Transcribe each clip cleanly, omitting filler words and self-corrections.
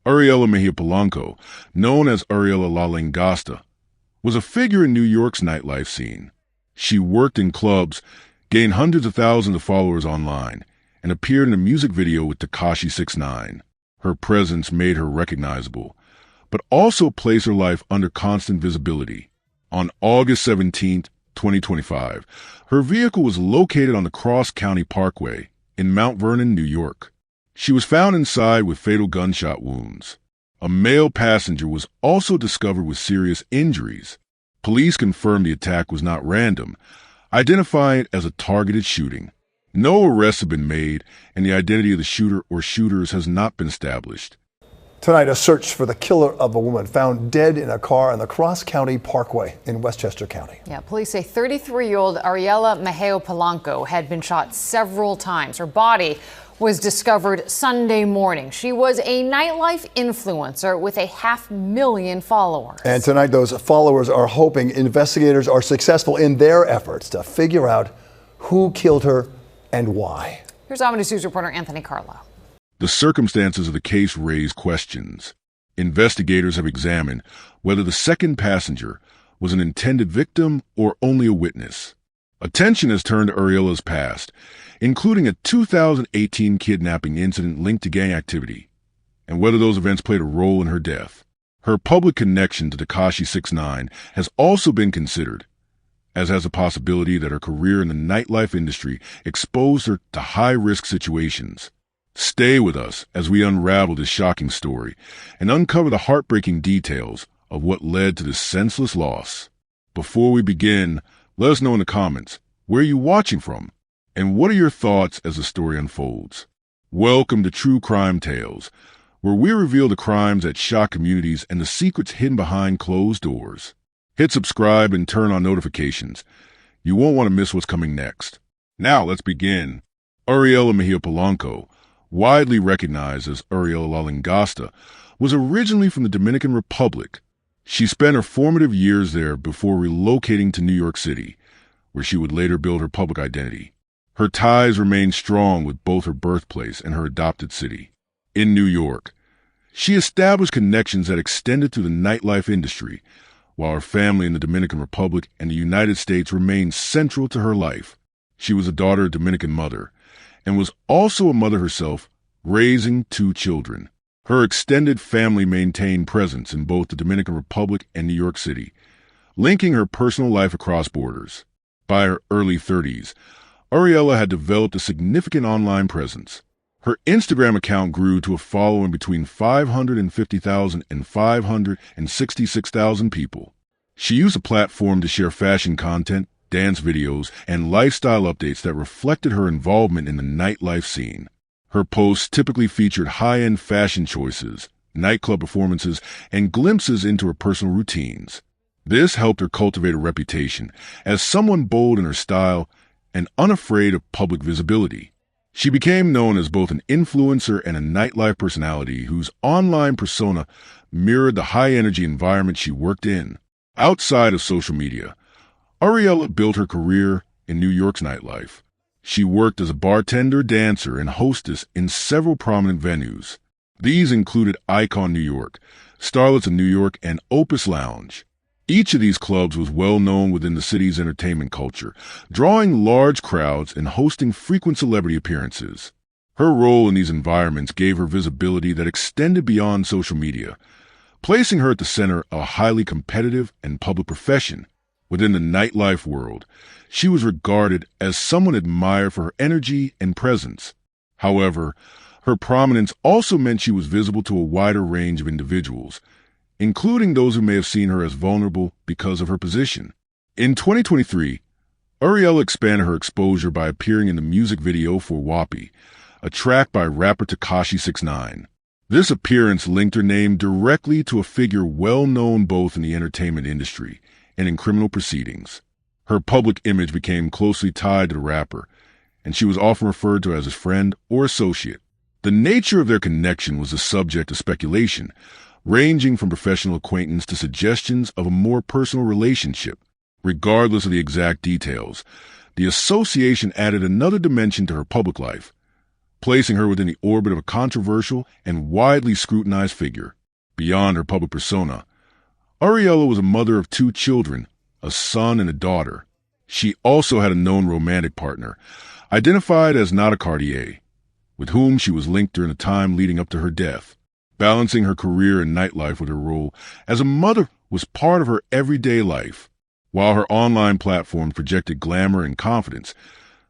Ariela Mejia Polanco, known as Ariela La Langasta, was a figure in New York's nightlife scene. She worked in clubs, gained hundreds of thousands of followers online, and appeared in a music video with Tekashi 6ix9ine. Her presence made her recognizable, but also placed her life under constant visibility. On August 17, 2025, her vehicle was located on the Cross County Parkway in Mount Vernon, New York. She was found inside with fatal gunshot wounds. A male passenger was also discovered with serious injuries. Police confirmed the attack was not random, identifying it as a targeted shooting. No arrests have been made, and the identity of the shooter or shooters has not been established. Tonight, a search for the killer of a woman found dead in a car on the Cross County Parkway in Westchester County. Yeah, police say 33-year-old Ariela Mejia Polanco had been shot several times. Her body was discovered Sunday morning. She was a nightlife influencer with 500,000 followers. And tonight, those followers are hoping investigators are successful in their efforts to figure out who killed her and why. Here's Omni News reporter Anthony Carlo. The circumstances of the case raise questions. Investigators have examined whether the second passenger was an intended victim or only a witness. Attention has turned to Ariela's past, including a 2018 kidnapping incident linked to gang activity, and whether those events played a role in her death. Her public connection to Tekashi 6ix9ine has also been considered, as has a possibility that her career in the nightlife industry exposed her to high-risk situations. Stay with us as we unravel this shocking story and uncover the heartbreaking details of what led to this senseless loss. Before we begin, let us know in the comments, where are you watching from? And what are your thoughts as the story unfolds? Welcome to True Crime Tales, where we reveal the crimes that shock communities and the secrets hidden behind closed doors. Hit subscribe and turn on notifications. You won't want to miss what's coming next. Now let's begin. Ariela Mejia Polanco, widely recognized as Ariela La Langasta, was originally from the Dominican Republic. She spent her formative years there before relocating to New York City, where she would later build her public identity. Her ties remained strong with both her birthplace and her adopted city. In New York, she established connections that extended to the nightlife industry, while her family in the Dominican Republic and the United States remained central to her life. She was a daughter of a Dominican mother, and was also a mother herself, raising 2 children. Her extended family maintained presence in both the Dominican Republic and New York City, linking her personal life across borders. By her early 30s, Ariela had developed a significant online presence. Her Instagram account grew to a following between 550,000 and 566,000 people. She used the platform to share fashion content, dance videos, and lifestyle updates that reflected her involvement in the nightlife scene. Her posts typically featured high-end fashion choices, nightclub performances, and glimpses into her personal routines. This helped her cultivate a reputation as someone bold in her style and unafraid of public visibility. She became known as both an influencer and a nightlife personality whose online persona mirrored the high-energy environment she worked in. Outside of social media, Ariela built her career in New York's nightlife. She worked as a bartender, dancer, and hostess in several prominent venues. These included Icon New York, Starlets of New York, and Opus Lounge. Each of these clubs was well known within the city's entertainment culture, drawing large crowds and hosting frequent celebrity appearances. Her role in these environments gave her visibility that extended beyond social media, placing her at the center of a highly competitive and public profession. Within the nightlife world, she was regarded as someone admired for her energy and presence. However, her prominence also meant she was visible to a wider range of individuals, including those who may have seen her as vulnerable because of her position. In 2023, Ariela expanded her exposure by appearing in the music video for WAPI, a track by rapper Tekashi 6ix9ine. This appearance linked her name directly to a figure well known both in the entertainment industry and in criminal proceedings. Her public image became closely tied to the rapper, and she was often referred to as his friend or associate. The nature of their connection was the subject of speculation, ranging from professional acquaintance to suggestions of a more personal relationship. Regardless of the exact details, the association added another dimension to her public life, placing her within the orbit of a controversial and widely scrutinized figure. Beyond her public persona, Ariella was a mother of 2 children, a son and a daughter. She also had a known romantic partner, identified as not a Cartier, with whom she was linked during the time leading up to her death. Balancing her career and nightlife with her role as a mother was part of her everyday life. While her online platform projected glamour and confidence,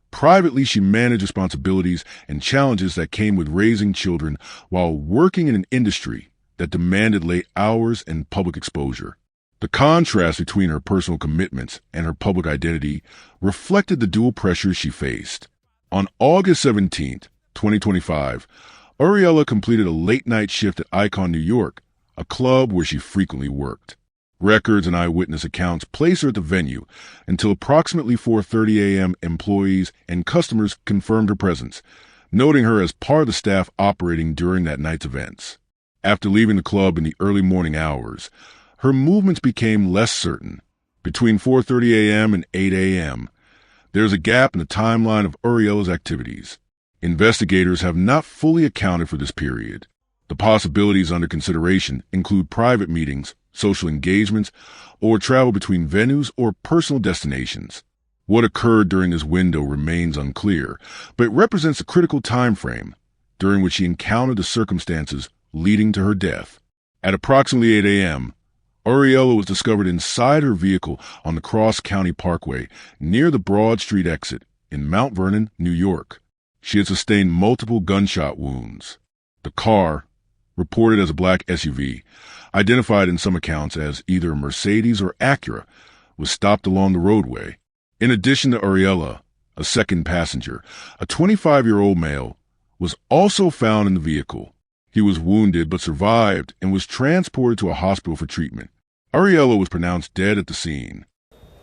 privately she managed responsibilities and challenges that came with raising children while working in an industry that demanded late hours and public exposure. The contrast between her personal commitments and her public identity reflected the dual pressures she faced. On August 17, 2025, Ariella completed a late-night shift at Icon, New York, a club where she frequently worked. Records and eyewitness accounts place her at the venue until approximately 4:30 a.m. Employees and customers confirmed her presence, noting her as part of the staff operating during that night's events. After leaving the club in the early morning hours, her movements became less certain. Between 4:30 a.m. and 8 a.m., there's a gap in the timeline of Ariella's activities. Investigators have not fully accounted for this period. The possibilities under consideration include private meetings, social engagements, or travel between venues or personal destinations. What occurred during this window remains unclear, but it represents a critical time frame during which she encountered the circumstances leading to her death. At approximately 8 a.m., Ariella was discovered inside her vehicle on the Cross County Parkway near the Broad Street exit in Mount Vernon, New York. She had sustained multiple gunshot wounds. The car, reported as a black SUV, identified in some accounts as either a Mercedes or Acura, was stopped along the roadway. In addition to Ariella, a second passenger, a 25-year-old male, was also found in the vehicle. He was wounded but survived and was transported to a hospital for treatment. Ariella was pronounced dead at the scene.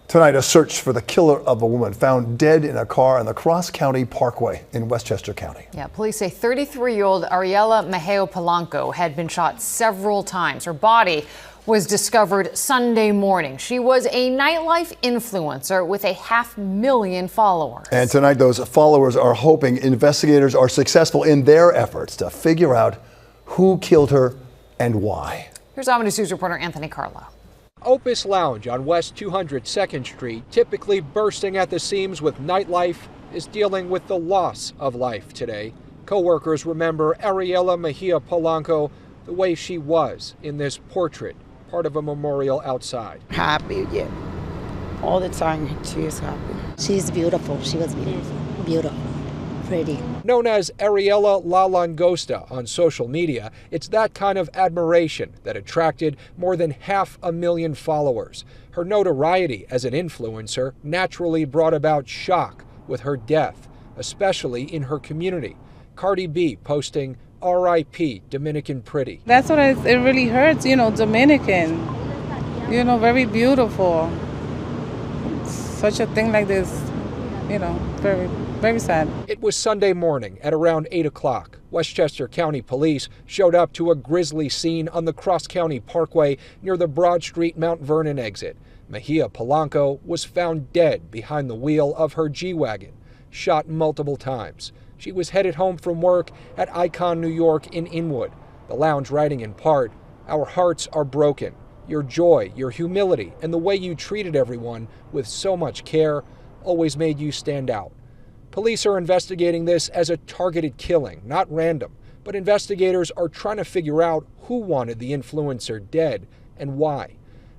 Tonight, a search for the killer of a woman found dead in a car on the Cross County Parkway in Westchester County. Yeah, police say 33-year-old Ariella Polanco had been shot several times. Her body was discovered Sunday morning. She was a nightlife influencer with 500,000 followers. And tonight, those followers are hoping investigators are successful in their efforts to figure out who killed her and why. Here's Ominous News reporter Anthony Carlo. Opus Lounge on West 202nd Street, typically bursting at the seams with nightlife, is dealing with the loss of life today. Co-workers remember Ariella Polanco the way she was in this portrait, part of a memorial outside. Happy, yeah. All the time she is happy. She's beautiful. She was beautiful. Beautiful. Pretty. Known as Ariella La Langosta on social media, it's that kind of admiration that attracted more than 500,000 followers. Her notoriety as an influencer naturally brought about shock with her death, especially in her community. Cardi B posting R.I.P. Dominican Pretty. That's what it really hurts, Dominican. Very beautiful. Such a thing like this, very, very sad. It was Sunday morning at around 8 o'clock. Westchester County Police showed up to a grisly scene on the Cross County Parkway near the Broad Street Mount Vernon exit. Polanco was found dead behind the wheel of her G-Wagon, shot multiple times. She was headed home from work at Icon, New York in Inwood. The lounge writing in part, "Our hearts are broken. Your joy, your humility, and the way you treated everyone with so much care always made you stand out." Police are investigating this as a targeted killing, not random, but investigators are trying to figure out who wanted the influencer dead and why.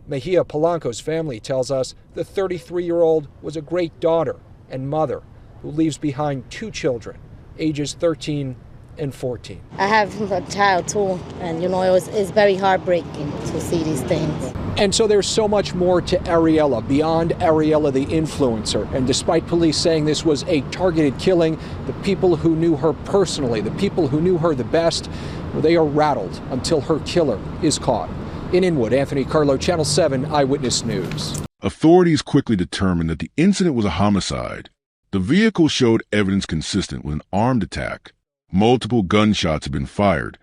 Polanco's family tells us the 33-year-old was a great daughter and mother who leaves behind 2 children, ages 13 and 14. I have a child too, and it's very heartbreaking to see these things. And so there's so much more to Ariella, beyond Ariella the influencer. And despite police saying this was a targeted killing, the people who knew her personally, the people who knew her the best, well, they are rattled until her killer is caught. In Inwood, Anthony Carlo, Channel 7 Eyewitness News. Authorities quickly determined that the incident was a homicide. The vehicle showed evidence consistent with an armed attack. Multiple gunshots had been fired,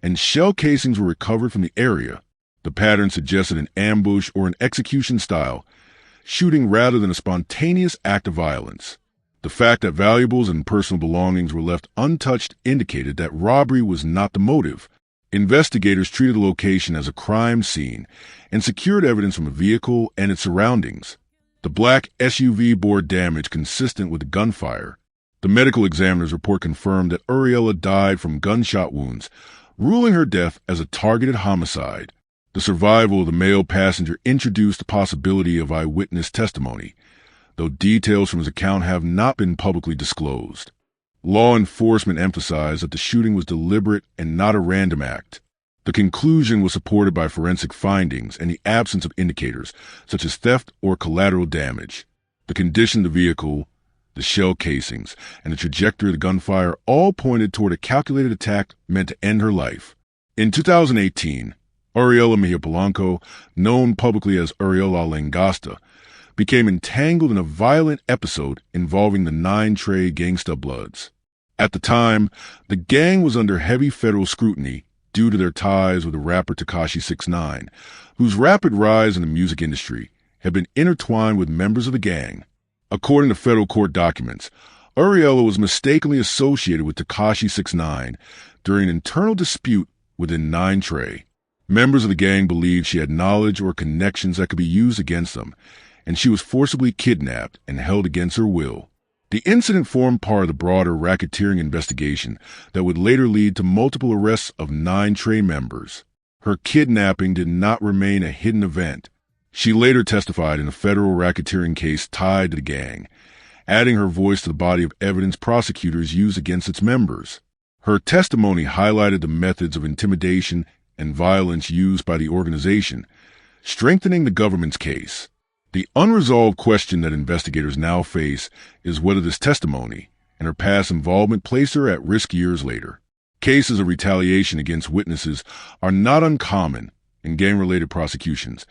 and shell casings were recovered from the area. The pattern suggested an ambush or an execution style, shooting rather than a spontaneous act of violence. The fact that valuables and personal belongings were left untouched indicated that robbery was not the motive. Investigators treated the location as a crime scene and secured evidence from a vehicle and its surroundings. The black SUV bore damage consistent with the gunfire. The medical examiner's report confirmed that Ariella died from gunshot wounds, ruling her death as a targeted homicide. The survival of the male passenger introduced the possibility of eyewitness testimony, though details from his account have not been publicly disclosed. Law enforcement emphasized that the shooting was deliberate and not a random act. The conclusion was supported by forensic findings and the absence of indicators, such as theft or collateral damage. The condition of the vehicle, the shell casings, and the trajectory of the gunfire all pointed toward a calculated attack meant to end her life. In 2018, Ariella Mejia Polanco, known publicly as Ariella Langasta, became entangled in a violent episode involving the 9 Trey Gangsta Bloods. At the time, the gang was under heavy federal scrutiny due to their ties with the rapper Tekashi 6ix9ine, whose rapid rise in the music industry had been intertwined with members of the gang. According to federal court documents, Ariella was mistakenly associated with Tekashi 6ix9ine during an internal dispute within 9 Trey. Members of the gang believed she had knowledge or connections that could be used against them, and she was forcibly kidnapped and held against her will. The incident formed part of the broader racketeering investigation that would later lead to multiple arrests of 9 Trey members. Her kidnapping did not remain a hidden event. She later testified in a federal racketeering case tied to the gang, adding her voice to the body of evidence prosecutors used against its members. Her testimony highlighted the methods of intimidation and violence used by the organization, strengthening the government's case. The unresolved question that investigators now face is whether this testimony and her past involvement place her at risk years later. Cases of retaliation against witnesses are not uncommon in gang-related prosecutions,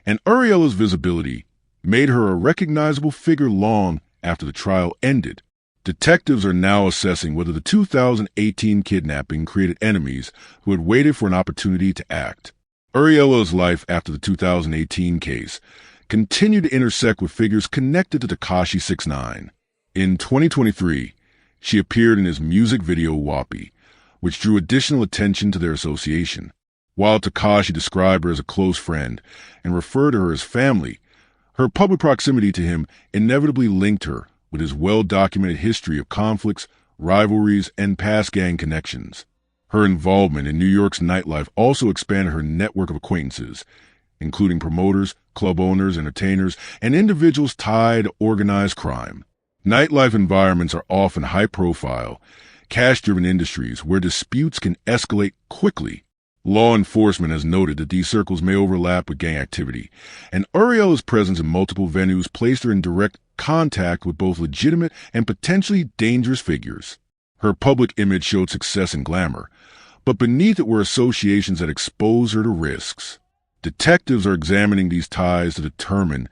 and Ariella's visibility made her a recognizable figure long after the trial ended. Detectives are now assessing whether the 2018 kidnapping created enemies who had waited for an opportunity to act. Ariella's life after the 2018 case continued to intersect with figures connected to Tekashi 6ix9ine. In 2023, she appeared in his music video Wapi, which drew additional attention to their association. While Tekashi described her as a close friend and referred to her as family, her public proximity to him inevitably linked her with his well-documented history of conflicts, rivalries, and past gang connections. Her involvement in New York's nightlife also expanded her network of acquaintances, including promoters, club owners, entertainers, and individuals tied to organized crime. Nightlife environments are often high-profile, cash-driven industries where disputes can escalate quickly. Law enforcement has noted that these circles may overlap with gang activity, and Ariella's presence in multiple venues placed her in direct contact with both legitimate and potentially dangerous figures. Her public image showed success and glamour, but beneath it were associations that exposed her to risks. Detectives are examining these ties to determine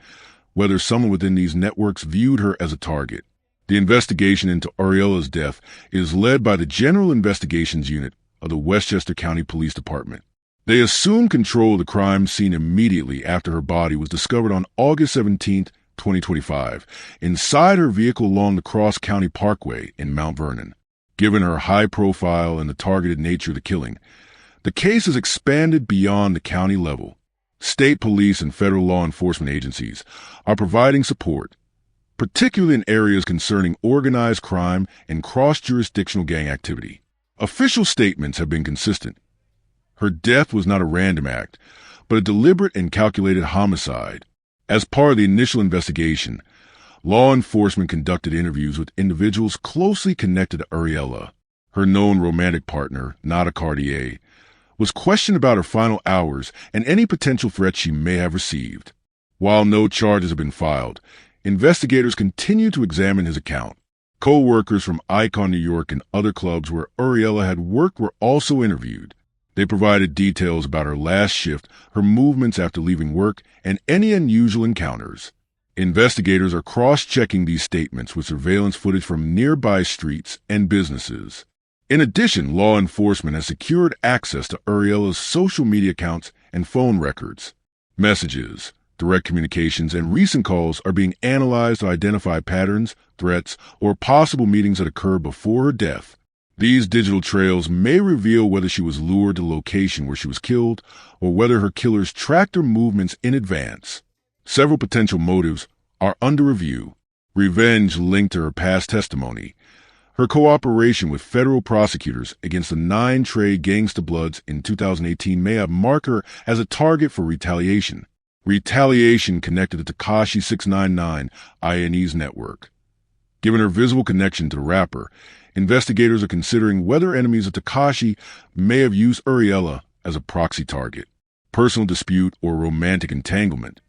whether someone within these networks viewed her as a target. The investigation into Ariella's death is led by the General Investigations Unit of the Westchester County Police Department. They assumed control of the crime scene immediately after her body was discovered on August 17, 2025, inside her vehicle along the Cross County Parkway in Mount Vernon. Given her high profile and the targeted nature of the killing, the case has expanded beyond the county level. State police and federal law enforcement agencies are providing support, particularly in areas concerning organized crime and cross-jurisdictional gang activity. Official statements have been consistent. Her death was not a random act, but a deliberate and calculated homicide. As part of the initial investigation, law enforcement conducted interviews with individuals closely connected to Ariella. Her known romantic partner, Nada Cartier, was questioned about her final hours and any potential threats she may have received. While no charges have been filed, investigators continue to examine his account. Co-workers from Icon New York and other clubs where Ariella had worked were also interviewed. They provided details about her last shift, her movements after leaving work, and any unusual encounters. Investigators are cross-checking these statements with surveillance footage from nearby streets and businesses. In addition, law enforcement has secured access to Ariella's social media accounts and phone records. Messages, direct communications, and recent calls are being analyzed to identify patterns, threats, or possible meetings that occurred before her death. These digital trails may reveal whether she was lured to the location where she was killed or whether her killers tracked her movements in advance. Several potential motives are under review. Revenge linked to her past testimony. Her cooperation with federal prosecutors against the 9 Trey Gangsta Bloods in 2018 may have marked her as a target for retaliation. Retaliation connected to Tekashi 6ix9ine INE's network. Given her visible connection to the rapper, investigators are considering whether enemies of Tekashi may have used Ariella as a proxy target, personal dispute, or romantic entanglement.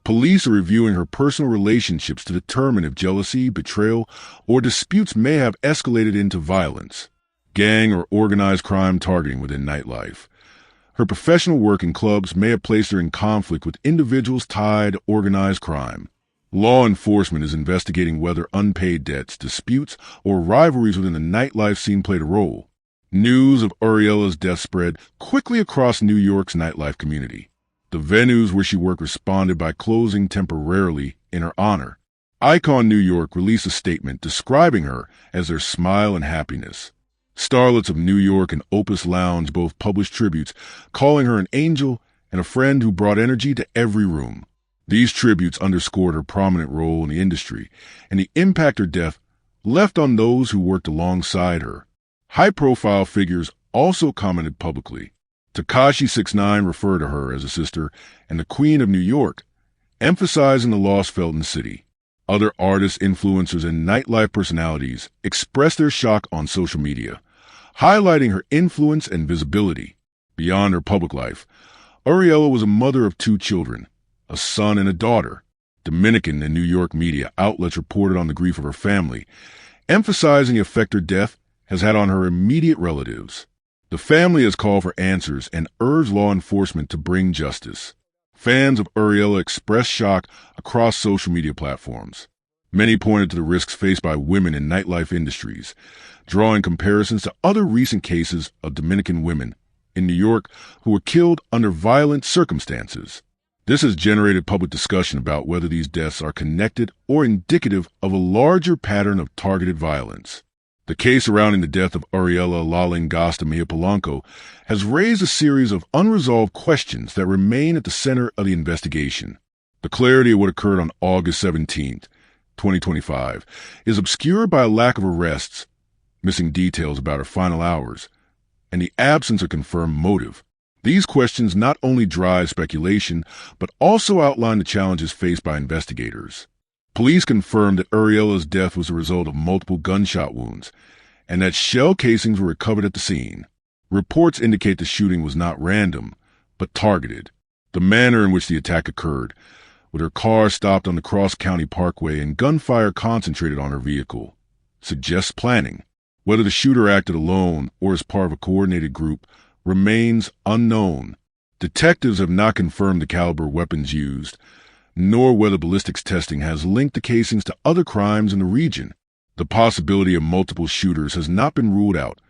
Police are reviewing her personal relationships to determine if jealousy, betrayal, or disputes may have escalated into violence, gang or organized crime targeting within nightlife. Her professional work in clubs may have placed her in conflict with individuals tied to organized crime. Law enforcement is investigating whether unpaid debts, disputes, or rivalries within the nightlife scene played a role. News of Ariella's death spread quickly across New York's nightlife community. The venues where she worked responded by closing temporarily in her honor. Icon New York released a statement describing her as their smile and happiness. Starlets of New York and Opus Lounge both published tributes, calling her an angel and a friend who brought energy to every room. These tributes underscored her prominent role in the industry and the impact her death left on those who worked alongside her. High-profile figures also commented publicly. Tekashi 6ix9ine referred to her as a sister and the Queen of New York, emphasizing the loss felt in the city. Other artists, influencers, and nightlife personalities expressed their shock on social media, highlighting her influence and visibility. Beyond her public life, Ariella was a mother of 2 children, a son and a daughter. Dominican and New York media outlets reported on the grief of her family, emphasizing the effect her death has had on her immediate relatives. The family has called for answers and urged law enforcement to bring justice. Fans of Ariella expressed shock across social media platforms. Many pointed to the risks faced by women in nightlife industries, drawing comparisons to other recent cases of Dominican women in New York who were killed under violent circumstances. This has generated public discussion about whether these deaths are connected or indicative of a larger pattern of targeted violence. The case surrounding the death of Ariella Lalingasta Mejia Polanco has raised a series of unresolved questions that remain at the center of the investigation. The clarity of what occurred on August 17, 2025, is obscured by a lack of arrests, missing details about her final hours, and the absence of confirmed motive. These questions not only drive speculation, but also outline the challenges faced by investigators. Police confirmed that Ariella's death was a result of multiple gunshot wounds, and that shell casings were recovered at the scene. Reports indicate the shooting was not random, but targeted. The manner in which the attack occurred, with her car stopped on the cross-county Parkway and gunfire concentrated on her vehicle, suggests planning. Whether the shooter acted alone or as part of a coordinated group remains unknown. Detectives have not confirmed the caliber of weapons used, nor whether ballistics testing has linked the casings to other crimes in the region. The possibility of multiple shooters has not been ruled out,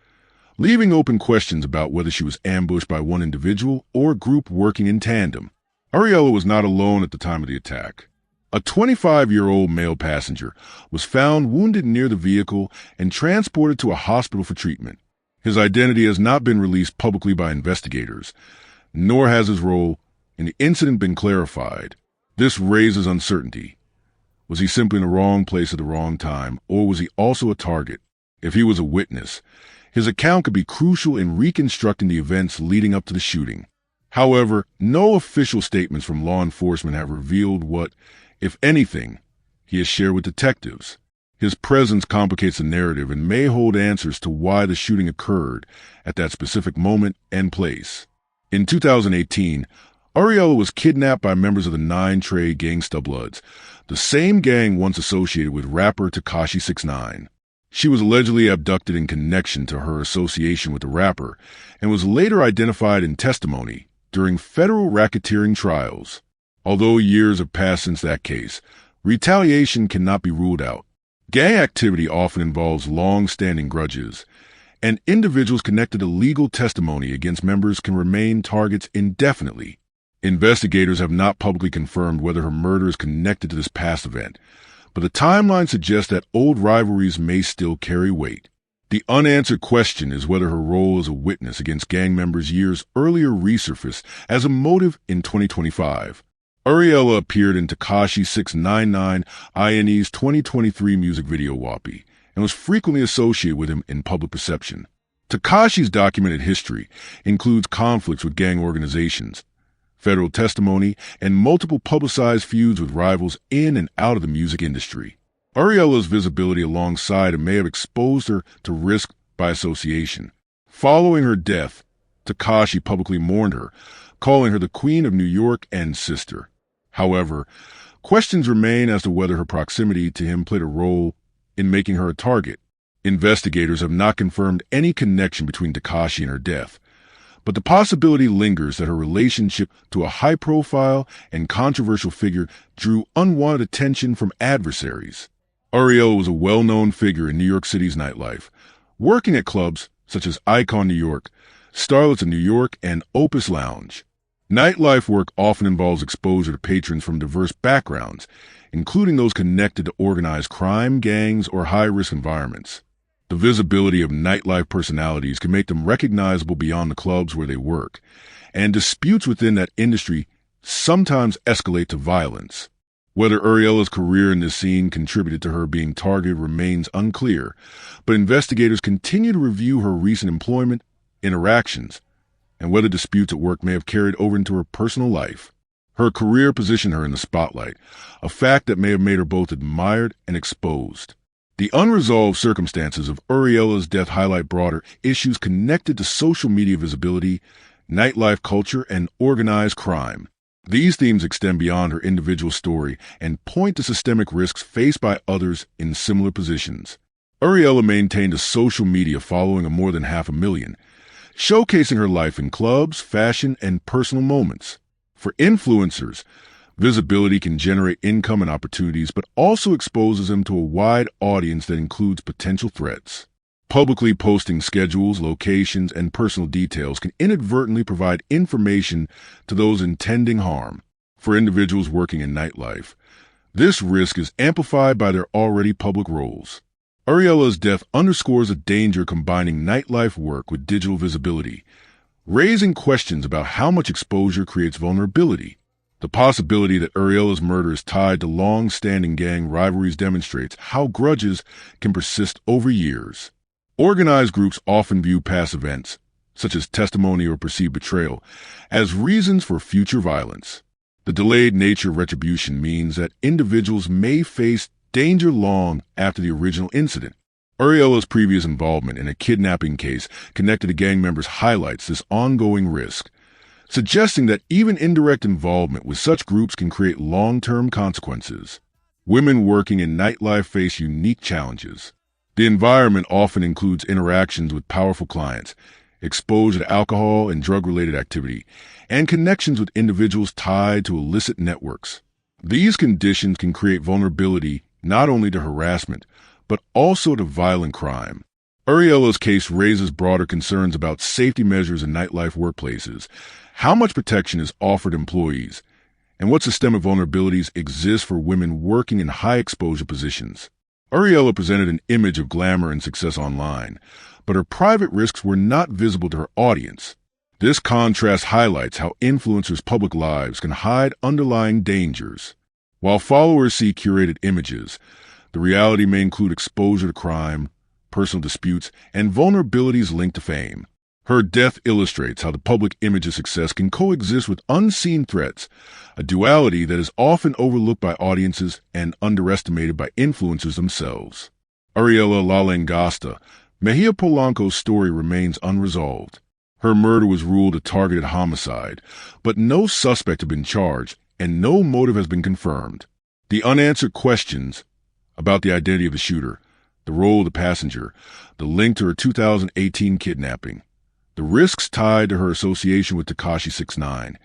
leaving open questions about whether she was ambushed by one individual or a group working in tandem. Ariella was not alone at the time of the attack. A 25-year-old male passenger was found wounded near the vehicle and transported to a hospital for treatment. His identity has not been released publicly by investigators, nor has his role in the incident been clarified. This raises uncertainty. Was he simply in the wrong place at the wrong time, or was he also a target? If he was a witness, his account could be crucial in reconstructing the events leading up to the shooting. However, no official statements from law enforcement have revealed what, if anything, he has shared with detectives. His presence complicates the narrative and may hold answers to why the shooting occurred at that specific moment and place. In 2018, Ariella was kidnapped by members of the 9 Trey Gangsta Bloods, the same gang once associated with rapper Tekashi 6ix9ine. She was allegedly abducted in connection to her association with the rapper and was later identified in testimony during federal racketeering trials. Although years have passed since that case, retaliation cannot be ruled out. Gang activity often involves long-standing grudges, and individuals connected to legal testimony against members can remain targets indefinitely. Investigators have not publicly confirmed whether her murder is connected to this past event, but the timeline suggests that old rivalries may still carry weight. The unanswered question is whether her role as a witness against gang members years earlier resurfaced as a motive in 2025. Ariella appeared in Tekashi 6ix9ine INE's 2023 music video WAPI and was frequently associated with him in public perception. Tekashi's documented history includes conflicts with gang organizations, federal testimony, and multiple publicized feuds with rivals in and out of the music industry. Ariella's visibility alongside him may have exposed her to risk by association. Following her death, Tekashi publicly mourned her, calling her the Queen of New York and sister. However, questions remain as to whether her proximity to him played a role in making her a target. Investigators have not confirmed any connection between Tekashi and her death, but the possibility lingers that her relationship to a high-profile and controversial figure drew unwanted attention from adversaries. Ariella was a well-known figure in New York City's nightlife, working at clubs such as Icon New York, Starlets of New York, and Opus Lounge. Nightlife work often involves exposure to patrons from diverse backgrounds, including those connected to organized crime, gangs, or high-risk environments. The visibility of nightlife personalities can make them recognizable beyond the clubs where they work, and disputes within that industry sometimes escalate to violence. Whether Ariella's career in this scene contributed to her being targeted remains unclear, but investigators continue to review her recent employment, interactions, and whether disputes at work may have carried over into her personal life. Her career positioned her in the spotlight, a fact that may have made her both admired and exposed. The unresolved circumstances of Ariella's death highlight broader issues connected to social media visibility, nightlife culture, and organized crime. These themes extend beyond her individual story and point to systemic risks faced by others in similar positions. Ariella maintained a social media following of more than 500,000, showcasing her life in clubs, fashion, and personal moments. For influencers, visibility can generate income and opportunities, but also exposes them to a wide audience that includes potential threats. Publicly posting schedules, locations, and personal details can inadvertently provide information to those intending harm. For individuals working in nightlife, this risk is amplified by their already public roles. Ariella's death underscores a danger combining nightlife work with digital visibility, raising questions about how much exposure creates vulnerability. The possibility that Ariella's murder is tied to long-standing gang rivalries demonstrates how grudges can persist over years. Organized groups often view past events, such as testimony or perceived betrayal, as reasons for future violence. The delayed nature of retribution means that individuals may face danger long after the original incident. Ariella's previous involvement in a kidnapping case connected to gang members highlights this ongoing risk, suggesting that even indirect involvement with such groups can create long-term consequences. Women working in nightlife face unique challenges. The environment often includes interactions with powerful clients, exposure to alcohol and drug-related activity, and connections with individuals tied to illicit networks. These conditions can create vulnerability not only to harassment, but also to violent crime. Ariella's case raises broader concerns about safety measures in nightlife workplaces, how much protection is offered employees, and what systemic vulnerabilities exist for women working in high-exposure positions. Ariella presented an image of glamour and success online, but her private risks were not visible to her audience. This contrast highlights how influencers' public lives can hide underlying dangers. While followers see curated images, the reality may include exposure to crime, personal disputes, and vulnerabilities linked to fame. Her death illustrates how the public image of success can coexist with unseen threats, a duality that is often overlooked by audiences and underestimated by influencers themselves. Ariella La Langasta, Mejia Polanco's story remains unresolved. Her murder was ruled a targeted homicide, but no suspect had been charged and no motive has been confirmed. The unanswered questions about the identity of the shooter, the role of the passenger, the link to her 2018 kidnapping, the risks tied to her association with Tekashi 6ix9ine,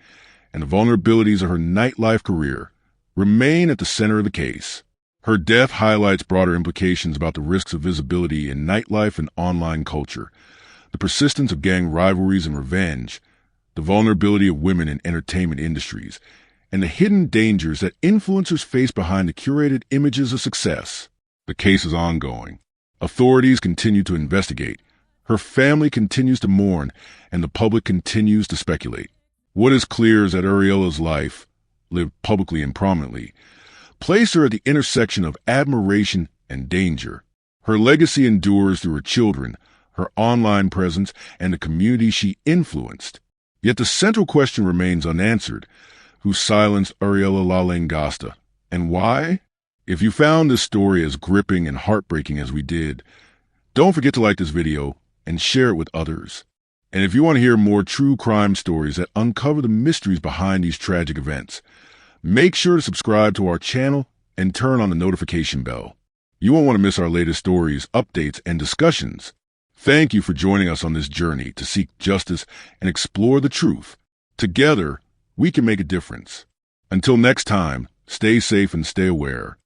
and the vulnerabilities of her nightlife career remain at the center of the case. Her death highlights broader implications about the risks of visibility in nightlife and online culture, the persistence of gang rivalries and revenge, the vulnerability of women in entertainment industries, and the hidden dangers that influencers face behind the curated images of success. The case is ongoing. Authorities continue to investigate. Her family continues to mourn, and the public continues to speculate. What is clear is that Ariella's life, lived publicly and prominently, placed her at the intersection of admiration and danger. Her legacy endures through her children, her online presence, and the community she influenced. Yet the central question remains unanswered. Who silenced Ariella La Langasta, and why? If you found this story as gripping and heartbreaking as we did, don't forget to like this video and share it with others. And if you want to hear more true crime stories that uncover the mysteries behind these tragic events, make sure to subscribe to our channel and turn on the notification bell. You won't want to miss our latest stories, updates, and discussions. Thank you for joining us on this journey to seek justice and explore the truth. Together, we can make a difference. Until next time, stay safe and stay aware.